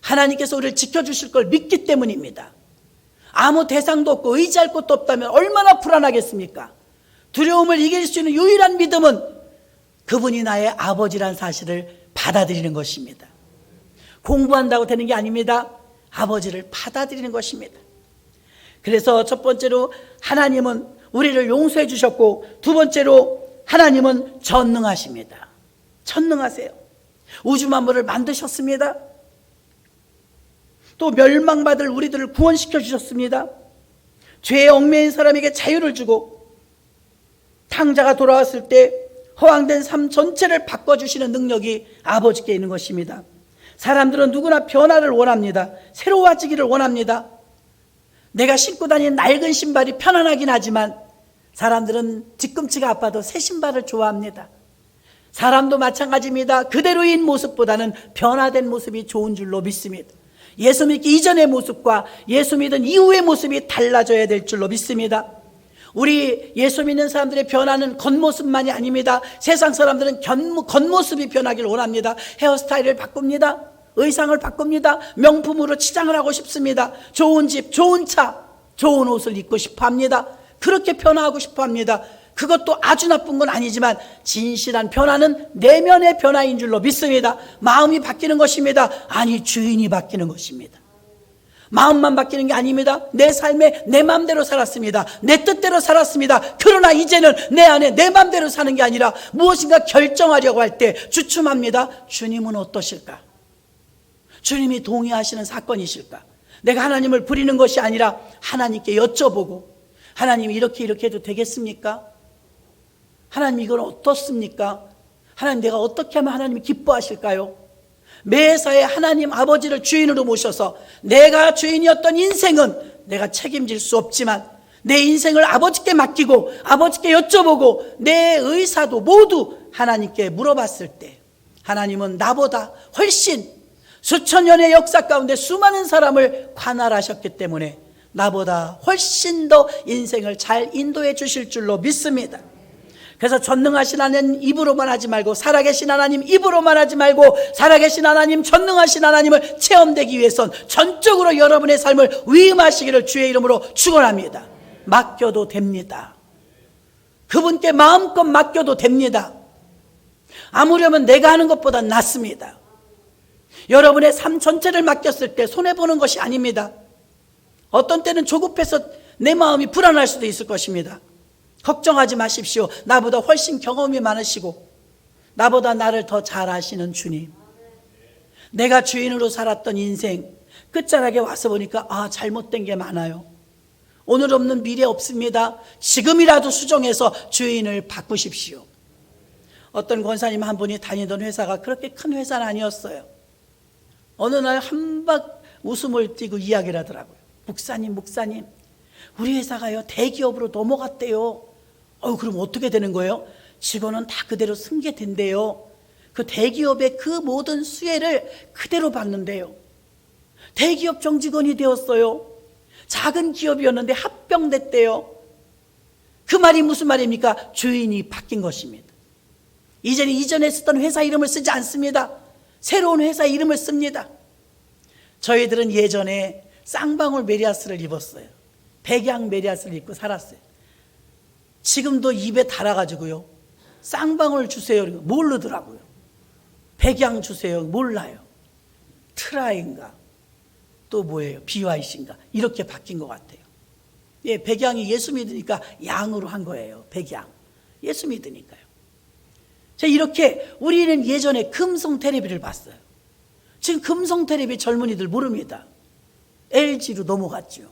하나님께서 우리를 지켜주실 걸 믿기 때문입니다. 아무 대상도 없고 의지할 것도 없다면 얼마나 불안하겠습니까? 두려움을 이길 수 있는 유일한 믿음은 그분이 나의 아버지란 사실을 받아들이는 것입니다. 공부한다고 되는 게 아닙니다. 아버지를 받아들이는 것입니다. 그래서 첫 번째로 하나님은 우리를 용서해 주셨고, 2번째로 하나님은 전능하십니다. 전능하세요. 우주 만물을 만드셨습니다. 또 멸망받을 우리들을 구원시켜 주셨습니다. 죄에 얽매인 사람에게 자유를 주고 탕자가 돌아왔을 때 허황된 삶 전체를 바꿔주시는 능력이 아버지께 있는 것입니다. 사람들은 누구나 변화를 원합니다. 새로워지기를 원합니다. 내가 신고 다니는 낡은 신발이 편안하긴 하지만 사람들은 뒤꿈치가 아파도 새 신발을 좋아합니다. 사람도 마찬가지입니다. 그대로인 모습보다는 변화된 모습이 좋은 줄로 믿습니다. 예수 믿기 이전의 모습과 예수 믿은 이후의 모습이 달라져야 될 줄로 믿습니다. 우리 예수 믿는 사람들의 변화는 겉모습만이 아닙니다. 세상 사람들은 겉모습이 변하기를 원합니다. 헤어스타일을 바꿉니다. 의상을 바꿉니다. 명품으로 치장을 하고 싶습니다. 좋은 집, 좋은 차, 좋은 옷을 입고 싶어 합니다. 그렇게 변화하고 싶어 합니다. 그것도 아주 나쁜 건 아니지만 진실한 변화는 내면의 변화인 줄로 믿습니다. 마음이 바뀌는 것입니다. 아니, 주인이 바뀌는 것입니다. 마음만 바뀌는 게 아닙니다. 내 삶에 내 마음대로 살았습니다. 내 뜻대로 살았습니다. 그러나 이제는 내 안에 내 마음대로 사는 게 아니라 무엇인가 결정하려고 할 때 주춤합니다. 주님은 어떠실까? 주님이 동의하시는 사건이실까? 내가 하나님을 부리는 것이 아니라 하나님께 여쭤보고, 하나님 이렇게 해도 되겠습니까? 하나님 이건 어떻습니까? 하나님 내가 어떻게 하면 하나님이 기뻐하실까요? 매사에 하나님 아버지를 주인으로 모셔서 내가 주인이었던 인생은 내가 책임질 수 없지만 내 인생을 아버지께 맡기고 아버지께 여쭤보고 내 의사도 모두 하나님께 물어봤을 때 하나님은 나보다 훨씬 수천 년의 역사 가운데 수많은 사람을 관할하셨기 때문에 나보다 훨씬 더 인생을 잘 인도해 주실 줄로 믿습니다. 그래서 전능하신 하나님 입으로만 하지 말고 살아계신 하나님 입으로만 하지 말고 살아계신 하나님 전능하신 하나님을 체험되기 위해선 전적으로 여러분의 삶을 위임하시기를 주의 이름으로 축원합니다. 맡겨도 됩니다. 그분께 마음껏 맡겨도 됩니다. 아무려면 내가 하는 것보다 낫습니다. 여러분의 삶 전체를 맡겼을 때 손해보는 것이 아닙니다. 어떤 때는 조급해서 내 마음이 불안할 수도 있을 것입니다. 걱정하지 마십시오. 나보다 훨씬 경험이 많으시고 나보다 나를 더 잘 아시는 주님, 내가 주인으로 살았던 인생 끝자락에 와서 보니까 잘못된 게 많아요. 오늘 없는 미래 없습니다. 지금이라도 수정해서 주인을 바꾸십시오. 어떤 권사님 한 분이 다니던 회사가 그렇게 큰 회사는 아니었어요. 어느 날 한박 웃음을 띠고 이야기를 하더라고요. 목사님 우리 회사가요 대기업으로 넘어갔대요. 그럼 어떻게 되는 거예요? 직원은 다 그대로 승계된대요. 그 대기업의 그 모든 수혜를 그대로 받는데요. 대기업 정직원이 되었어요. 작은 기업이었는데 합병됐대요. 그 말이 무슨 말입니까? 주인이 바뀐 것입니다. 이제는 이전에 쓰던 회사 이름을 쓰지 않습니다. 새로운 회사 이름을 씁니다. 저희들은 예전에 쌍방울 메리아스를 입었어요. 백양 메리아스를 입고 살았어요. 지금도 입에 달아가지고요, 쌍방울 주세요 모르더라고요. 백양 주세요 몰라요. 트라인가 또 뭐예요, BYC인가 이렇게 바뀐 것 같아요. 백양이 예수 믿으니까 양으로 한 거예요. 백양, 예수 믿으니까요. 자, 이렇게 우리는 예전에 금성 텔레비를 봤어요. 지금 금성 텔레비 젊은이들 모릅니다. LG로 넘어갔죠.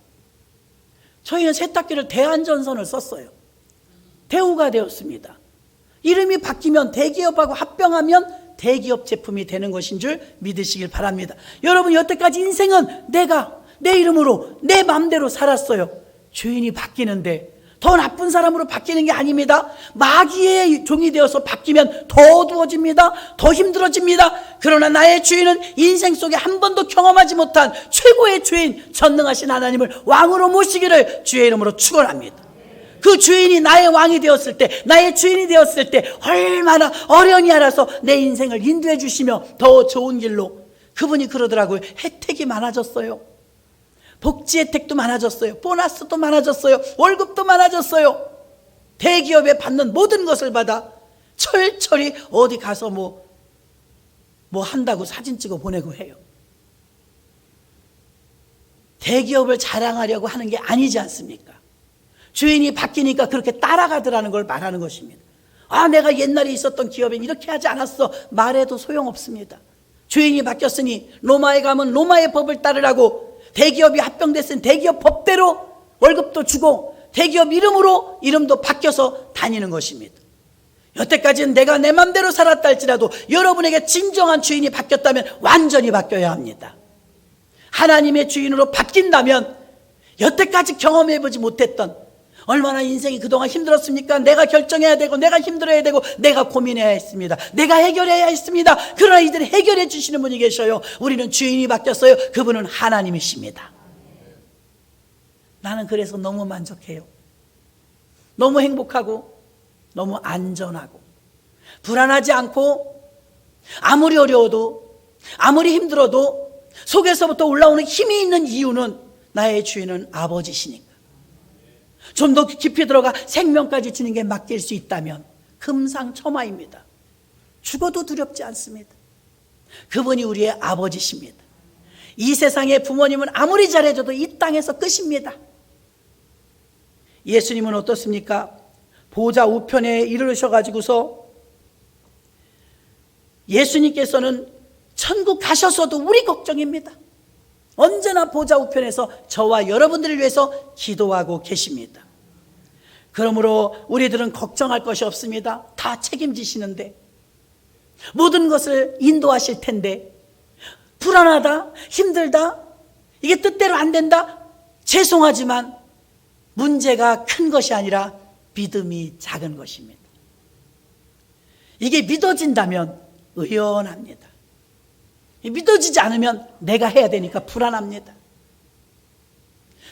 저희는 세탁기를 대한전선을 썼어요. 대우가 되었습니다. 이름이 바뀌면 대기업하고 합병하면 대기업 제품이 되는 것인 줄 믿으시길 바랍니다. 여러분, 여태까지 인생은 내가 내 이름으로 내 마음대로 살았어요. 주인이 바뀌는데 더 나쁜 사람으로 바뀌는 게 아닙니다. 마귀의 종이 되어서 바뀌면 더 어두워집니다. 더 힘들어집니다. 그러나 나의 주인은 인생 속에 한 번도 경험하지 못한 최고의 주인, 전능하신 하나님을 왕으로 모시기를 주의 이름으로 축원합니다. 그 주인이 나의 왕이 되었을 때, 나의 주인이 되었을 때 얼마나 어련히 알아서 내 인생을 인도해 주시며 더 좋은 길로, 그분이 그러더라고요. 혜택이 많아졌어요. 복지 혜택도 많아졌어요. 보너스도 많아졌어요. 월급도 많아졌어요. 대기업에 받는 모든 것을 받아 철철이 어디 가서 뭐 한다고 사진 찍어 보내고 해요. 대기업을 자랑하려고 하는 게 아니지 않습니까? 주인이 바뀌니까 그렇게 따라가더라는 걸 말하는 것입니다. 내가 옛날에 있었던 기업엔 이렇게 하지 않았어 말해도 소용없습니다. 주인이 바뀌었으니 로마에 가면 로마의 법을 따르라고, 대기업이 합병됐으니 대기업 법대로 월급도 주고 대기업 이름으로 이름도 바뀌어서 다니는 것입니다. 여태까지는 내가 내 맘대로 살았다 할지라도 여러분에게 진정한 주인이 바뀌었다면 완전히 바뀌어야 합니다. 하나님의 주인으로 바뀐다면 여태까지 경험해보지 못했던, 얼마나 인생이 그동안 힘들었습니까? 내가 결정해야 되고, 내가 힘들어야 되고, 내가 고민해야 했습니다. 내가 해결해야 했습니다. 그러나 이들이 해결해 주시는 분이 계셔요. 우리는 주인이 바뀌었어요. 그분은 하나님이십니다. 나는 그래서 너무 만족해요. 너무 행복하고 너무 안전하고 불안하지 않고, 아무리 어려워도 아무리 힘들어도 속에서부터 올라오는 힘이 있는 이유는 나의 주인은 아버지시니까. 좀 더 깊이 들어가 생명까지 주님께 맡길 수 있다면 금상첨화입니다. 죽어도 두렵지 않습니다. 그분이 우리의 아버지십니다. 이 세상의 부모님은 아무리 잘해줘도 이 땅에서 끝입니다. 예수님은 어떻습니까? 보좌 우편에 이르셔가지고서 예수님께서는 천국 가셔서도 우리 걱정입니다. 언제나 보좌 우편에서 저와 여러분들을 위해서 기도하고 계십니다. 그러므로 우리들은 걱정할 것이 없습니다. 다 책임지시는데, 모든 것을 인도하실 텐데, 불안하다, 힘들다, 이게 뜻대로 안 된다, 죄송하지만 문제가 큰 것이 아니라 믿음이 작은 것입니다. 이게 믿어진다면 의연합니다. 믿어지지 않으면 내가 해야 되니까 불안합니다.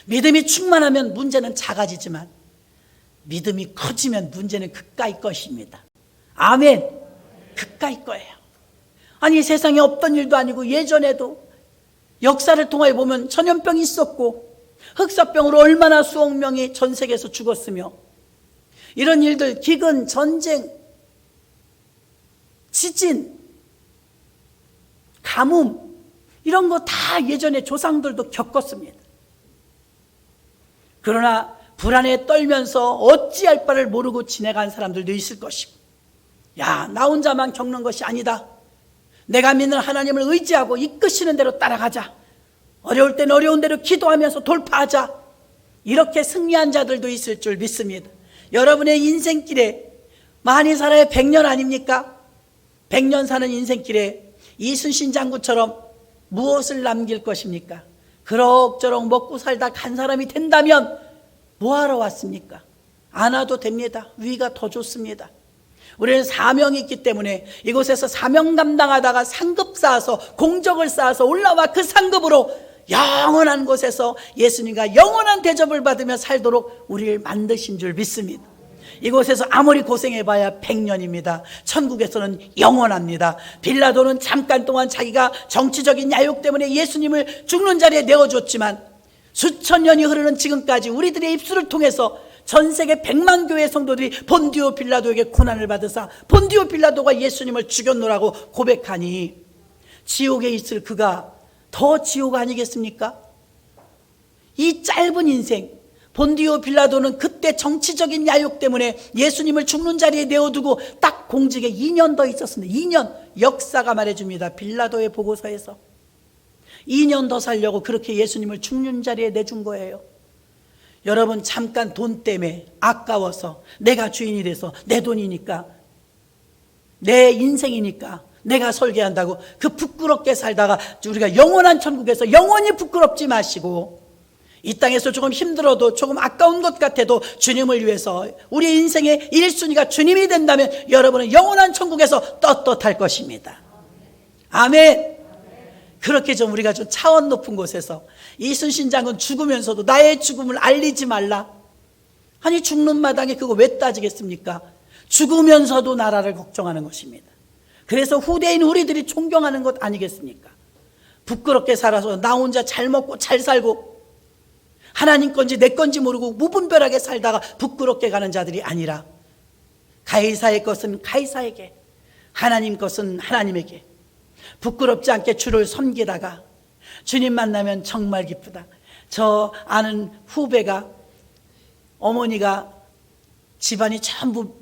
믿음이 충만하면 문제는 작아지지만 믿음이 커지면 문제는 그까이 것입니다. 아멘. 그까이 거예요. 아니, 세상에 없던 일도 아니고 예전에도 역사를 통해 보면 전염병이 있었고 흑사병으로 얼마나 수억 명이 전 세계에서 죽었으며, 이런 일들, 기근, 전쟁, 지진, 가뭄, 이런 거 다 예전에 조상들도 겪었습니다. 그러나 불안에 떨면서 어찌할 바를 모르고 지내간 사람들도 있을 것이고, 야, 나 혼자만 겪는 것이 아니다. 내가 믿는 하나님을 의지하고 이끄시는 대로 따라가자. 어려울 땐 어려운 대로 기도하면서 돌파하자. 이렇게 승리한 자들도 있을 줄 믿습니다. 여러분의 인생길에 많이 살아야 100년 아닙니까? 100년 사는 인생길에 이순신 장군처럼 무엇을 남길 것입니까? 그럭저럭 먹고 살다 간 사람이 된다면 뭐하러 왔습니까? 안 와도 됩니다. 위가 더 좋습니다. 우리는 사명이 있기 때문에 이곳에서 사명 감당하다가 상급 쌓아서, 공적을 쌓아서 올라와 그 상급으로 영원한 곳에서 예수님과 영원한 대접을 받으며 살도록 우리를 만드신 줄 믿습니다. 이곳에서 아무리 고생해봐야 100년입니다. 천국에서는 영원합니다. 빌라도는 잠깐 동안 자기가 정치적인 야욕 때문에 예수님을 죽는 자리에 내어줬지만, 수천 년이 흐르는 지금까지 우리들의 입술을 통해서 전 세계 100만 교회 성도들이 본디오 빌라도에게 고난을 받으사 본디오 빌라도가 예수님을 죽였노라고 고백하니, 지옥에 있을 그가 더 지옥 아니겠습니까? 이 짧은 인생, 본디오 빌라도는 그때 정치적인 야욕 때문에 예수님을 죽는 자리에 내어두고 딱 공직에 2년 더 있었습니다. 2년, 역사가 말해줍니다. 빌라도의 보고서에서 2년 더 살려고 그렇게 예수님을 죽는 자리에 내준 거예요. 여러분, 잠깐 돈 때문에 아까워서, 내가 주인이 돼서 내 돈이니까, 내 인생이니까 내가 설계한다고 그 부끄럽게 살다가 우리가 영원한 천국에서 영원히 부끄럽지 마시고, 이 땅에서 조금 힘들어도, 조금 아까운 것 같아도 주님을 위해서 우리 인생의 1순위가 주님이 된다면 여러분은 영원한 천국에서 떳떳할 것입니다. 아멘. 그렇게 좀 우리가 좀 차원 높은 곳에서, 이순신 장군 죽으면서도 나의 죽음을 알리지 말라. 아니, 죽는 마당에 그거 왜 따지겠습니까? 죽으면서도 나라를 걱정하는 것입니다. 그래서 후대인 우리들이 존경하는 것 아니겠습니까? 부끄럽게 살아서 나 혼자 잘 먹고 잘 살고 하나님 건지 내 건지 모르고 무분별하게 살다가 부끄럽게 가는 자들이 아니라, 가이사의 것은 가이사에게, 하나님 것은 하나님에게 부끄럽지 않게 주를 섬기다가 주님 만나면 정말 기쁘다. 저 아는 후배가, 어머니가 집안이 전부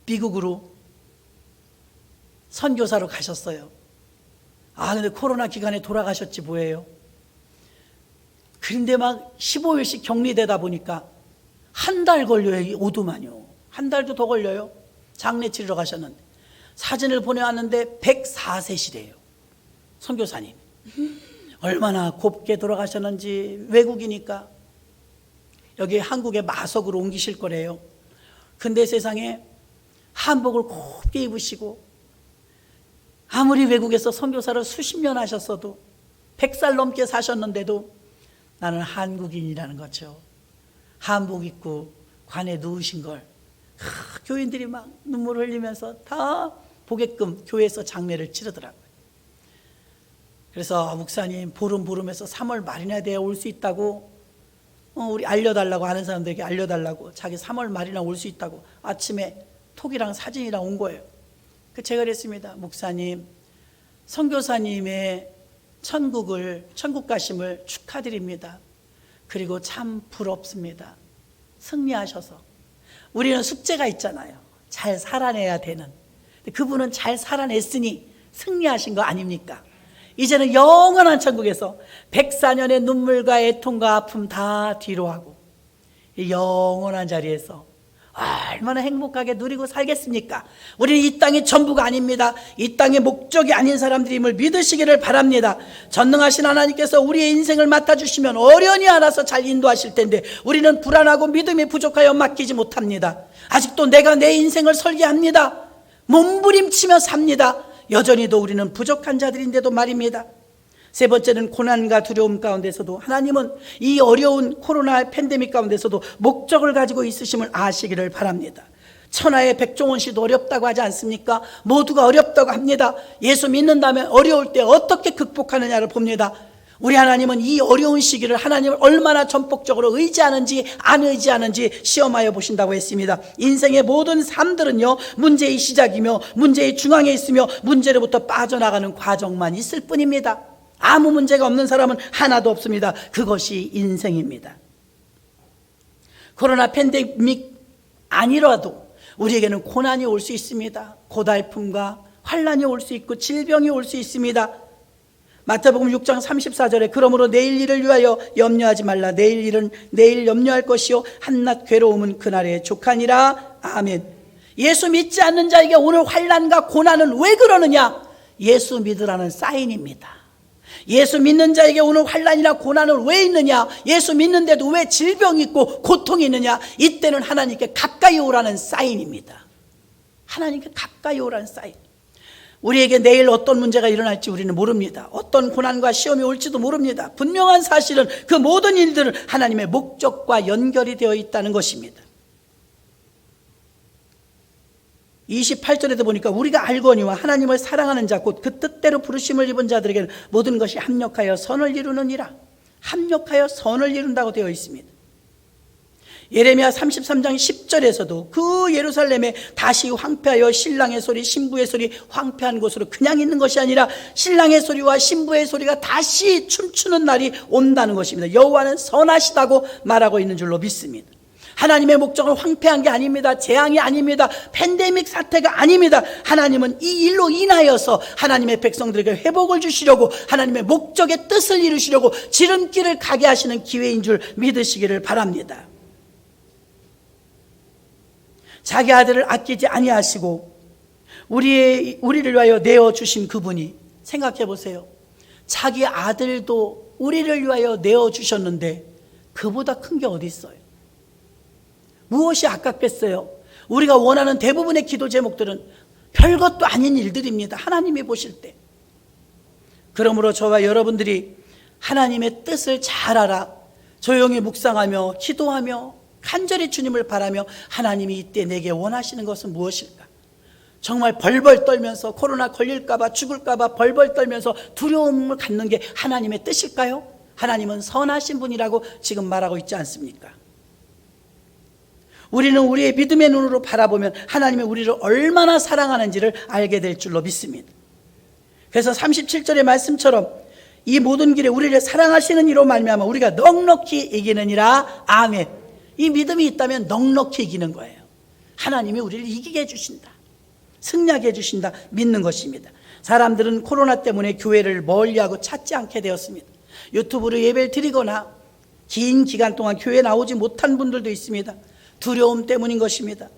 미국으로 선교사로 가셨어요. 근데 코로나 기간에 돌아가셨지 뭐예요. 그런데 막 15일씩 격리되다 보니까 한 달 걸려요. 이 오두만요. 한 달도 더 걸려요. 장례 치르러 가셨는데 사진을 보내왔는데 104세시래요. 선교사님 얼마나 곱게 돌아가셨는지. 외국이니까 여기 한국에 마석으로 옮기실 거래요. 근데 세상에 한복을 곱게 입으시고 아무리 외국에서 선교사를 수십 년 하셨어도 100살 넘게 사셨는데도 나는 한국인이라는 거죠. 한복 입고 관에 누우신 걸 교인들이 막 눈물 흘리면서 다 보게끔 교회에서 장례를 치르더라고요. 그래서 목사님 보름보름해서 3월 말이나 돼야 올 수 있다고 우리 알려달라고, 하는 사람들에게 알려달라고, 자기 3월 말이나 올 수 있다고 아침에 톡이랑 사진이랑 온 거예요. 제가 그랬습니다. 목사님, 선교사님의 천국 가심을 축하드립니다. 그리고 참 부럽습니다. 승리하셔서. 우리는 숙제가 있잖아요. 잘 살아내야 되는. 그분은 잘 살아냈으니 승리하신 거 아닙니까? 이제는 영원한 천국에서 104년의 눈물과 애통과 아픔 다 뒤로하고 영원한 자리에서 얼마나 행복하게 누리고 살겠습니까? 우리는 이 땅이 전부가 아닙니다. 이 땅의 목적이 아닌 사람들임을 믿으시기를 바랍니다. 전능하신 하나님께서 우리의 인생을 맡아주시면 어련히 알아서 잘 인도하실 텐데 우리는 불안하고 믿음이 부족하여 맡기지 못합니다. 아직도 내가 내 인생을 설계합니다. 몸부림치며 삽니다. 여전히도 우리는 부족한 자들인데도 말입니다. 세 번째는 고난과 두려움 가운데서도 하나님은 이 어려운 코로나 팬데믹 가운데서도 목적을 가지고 있으심을 아시기를 바랍니다. 천하의 백종원 씨도 어렵다고 하지 않습니까? 모두가 어렵다고 합니다. 예수 믿는다면 어려울 때 어떻게 극복하느냐를 봅니다. 우리 하나님은 이 어려운 시기를 하나님을 얼마나 전폭적으로 의지하는지 안 의지하는지 시험하여 보신다고 했습니다. 인생의 모든 삶들은요, 문제의 시작이며 문제의 중앙에 있으며 문제로부터 빠져나가는 과정만 있을 뿐입니다. 아무 문제가 없는 사람은 하나도 없습니다. 그것이 인생입니다. 코로나 팬데믹 아니라도 우리에게는 고난이 올 수 있습니다. 고달픔과 환난이 올 수 있고 질병이 올 수 있습니다. 마태복음 6장 34절에 그러므로 내일 일을 위하여 염려하지 말라. 내일 일은 내일 염려할 것이요 한낱 괴로움은 그날에 족하니라. 아멘. 예수 믿지 않는 자에게 오늘 환난과 고난은 왜 그러느냐? 예수 믿으라는 사인입니다. 예수 믿는 자에게 오늘 환난이나 고난은 왜 있느냐? 예수 믿는데도 왜 질병이 있고 고통이 있느냐? 이때는 하나님께 가까이 오라는 사인입니다. 하나님께 가까이 오라는 사인. 우리에게 내일 어떤 문제가 일어날지 우리는 모릅니다. 어떤 고난과 시험이 올지도 모릅니다. 분명한 사실은 그 모든 일들은 하나님의 목적과 연결이 되어 있다는 것입니다. 28절에도 보니까 우리가 알거니와 하나님을 사랑하는 자 곧 그 뜻대로 부르심을 입은 자들에게는 모든 것이 합력하여 선을 이루느니라. 합력하여 선을 이룬다고 되어 있습니다. 예레미야 33장 10절에서도 그 예루살렘에 다시 황폐하여 신랑의 소리 신부의 소리 황폐한 곳으로 그냥 있는 것이 아니라 신랑의 소리와 신부의 소리가 다시 춤추는 날이 온다는 것입니다. 여호와는 선하시다고 말하고 있는 줄로 믿습니다. 하나님의 목적은 황폐한 게 아닙니다. 재앙이 아닙니다. 팬데믹 사태가 아닙니다. 하나님은 이 일로 인하여서 하나님의 백성들에게 회복을 주시려고 하나님의 목적의 뜻을 이루시려고 지름길을 가게 하시는 기회인 줄 믿으시기를 바랍니다. 자기 아들을 아끼지 아니하시고 우리를 위하여 내어주신 그분이, 생각해 보세요. 자기 아들도 우리를 위하여 내어주셨는데 그보다 큰 게 어디 있어요? 무엇이 아깝겠어요? 우리가 원하는 대부분의 기도 제목들은 별것도 아닌 일들입니다. 하나님이 보실 때. 그러므로 저와 여러분들이 하나님의 뜻을 잘 알아 조용히 묵상하며 기도하며 간절히 주님을 바라며 하나님이 이때 내게 원하시는 것은 무엇일까? 정말 벌벌 떨면서 코로나 걸릴까봐 죽을까봐 벌벌 떨면서 두려움을 갖는 게 하나님의 뜻일까요? 하나님은 선하신 분이라고 지금 말하고 있지 않습니까? 우리는 우리의 믿음의 눈으로 바라보면 하나님이 우리를 얼마나 사랑하는지를 알게 될 줄로 믿습니다. 그래서 37절의 말씀처럼 이 모든 길에 우리를 사랑하시는 이로 말미암아 우리가 넉넉히 이기느니라. 아멘. 이 믿음이 있다면 넉넉히 이기는 거예요. 하나님이 우리를 이기게 해주신다. 승리하게 해주신다. 믿는 것입니다. 사람들은 코로나 때문에 교회를 멀리하고 찾지 않게 되었습니다. 유튜브로 예배를 드리거나 긴 기간 동안 교회에 나오지 못한 분들도 있습니다. 두려움 때문인 것입니다.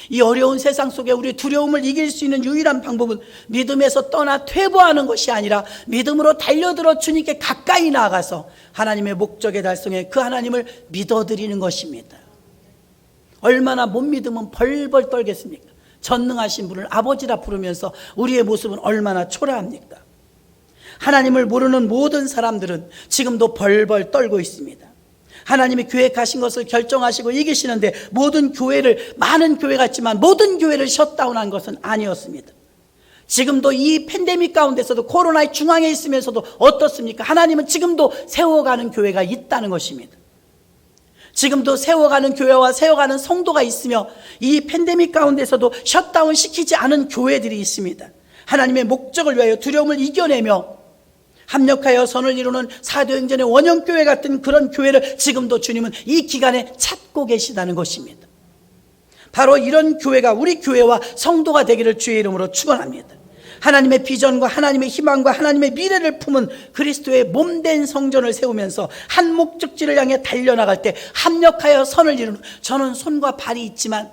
이 어려운 세상 속에 우리 두려움을 이길 수 있는 유일한 방법은 믿음에서 떠나 퇴보하는 것이 아니라 믿음으로 달려들어 주님께 가까이 나아가서 하나님의 목적의 달성에 그 하나님을 믿어드리는 것입니다. 얼마나 못 믿으면 벌벌 떨겠습니까? 전능하신 분을 아버지라 부르면서 우리의 모습은 얼마나 초라합니까? 하나님을 모르는 모든 사람들은 지금도 벌벌 떨고 있습니다. 하나님이 계획하신 것을 결정하시고 이기시는데 많은 교회가 있지만 모든 교회를 셧다운한 것은 아니었습니다. 지금도 이 팬데믹 가운데서도 코로나의 중앙에 있으면서도 어떻습니까? 하나님은 지금도 세워가는 교회가 있다는 것입니다. 지금도 세워가는 교회와 세워가는 성도가 있으며 이 팬데믹 가운데서도 셧다운 시키지 않은 교회들이 있습니다. 하나님의 목적을 위하여 두려움을 이겨내며 합력하여 선을 이루는 사도행전의 원형교회 같은 그런 교회를 지금도 주님은 이 기간에 찾고 계시다는 것입니다. 바로 이런 교회가 우리 교회와 성도가 되기를 주의 이름으로 축원합니다. 하나님의 비전과 하나님의 희망과 하나님의 미래를 품은 그리스도의 몸된 성전을 세우면서 한 목적지를 향해 달려나갈 때 합력하여 선을 이루는, 저는 손과 발이 있지만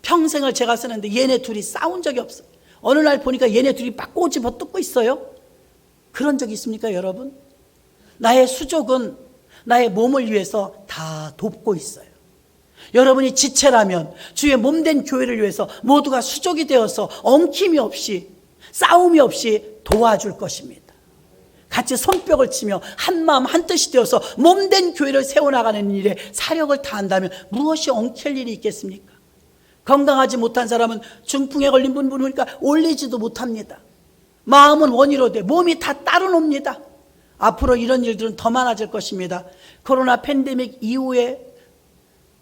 평생을 제가 쓰는데 얘네 둘이 싸운 적이 없어요. 어느 날 보니까 얘네 둘이 막 꼬집어 뜯고 있어요. 그런 적 있습니까, 여러분? 나의 수족은 나의 몸을 위해서 다 돕고 있어요. 여러분이 지체라면 주의 몸된 교회를 위해서 모두가 수족이 되어서 엉킴이 없이 싸움이 없이 도와줄 것입니다. 같이 손뼉을 치며 한마음 한뜻이 되어서 몸된 교회를 세워나가는 일에 사력을 다한다면 무엇이 엉킬 일이 있겠습니까? 건강하지 못한 사람은 중풍에 걸린 분 보니까 올리지도 못합니다. 마음은 원이로 돼 몸이 다 따로 놉니다. 앞으로 이런 일들은 더 많아질 것입니다. 코로나 팬데믹 이후에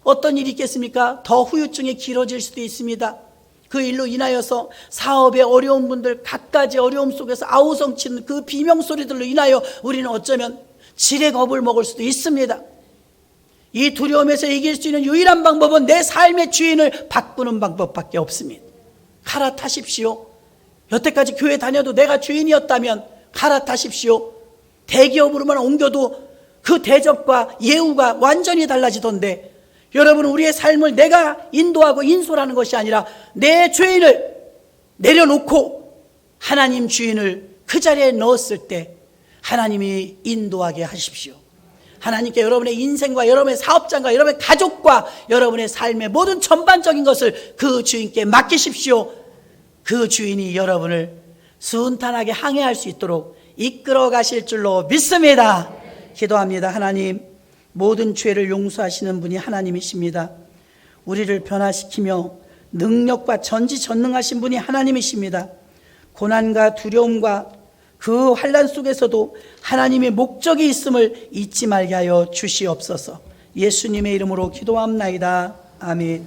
어떤 일이 있겠습니까? 더 후유증이 길어질 수도 있습니다. 그 일로 인하여서 사업에 어려운 분들, 갖가지 어려움 속에서 아우성치는 그 비명소리들로 인하여 우리는 어쩌면 지레 겁을 먹을 수도 있습니다. 이 두려움에서 이길 수 있는 유일한 방법은 내 삶의 주인을 바꾸는 방법밖에 없습니다. 갈아타십시오. 여태까지 교회 다녀도 내가 주인이었다면 갈아타십시오. 대기업으로만 옮겨도 그 대접과 예우가 완전히 달라지던데, 여러분, 우리의 삶을 내가 인도하고 인솔하는 것이 아니라 내 주인을 내려놓고 하나님 주인을 그 자리에 넣었을 때 하나님이 인도하게 하십시오. 하나님께 여러분의 인생과 여러분의 사업장과 여러분의 가족과 여러분의 삶의 모든 전반적인 것을 그 주인께 맡기십시오. 그 주인이 여러분을 순탄하게 항해할 수 있도록 이끌어 가실 줄로 믿습니다. 기도합니다. 하나님, 모든 죄를 용서하시는 분이 하나님이십니다. 우리를 변화시키며 능력과 전지전능하신 분이 하나님이십니다. 고난과 두려움과 그 환난 속에서도 하나님의 목적이 있음을 잊지 말게 하여 주시옵소서. 예수님의 이름으로 기도합나이다. 아멘.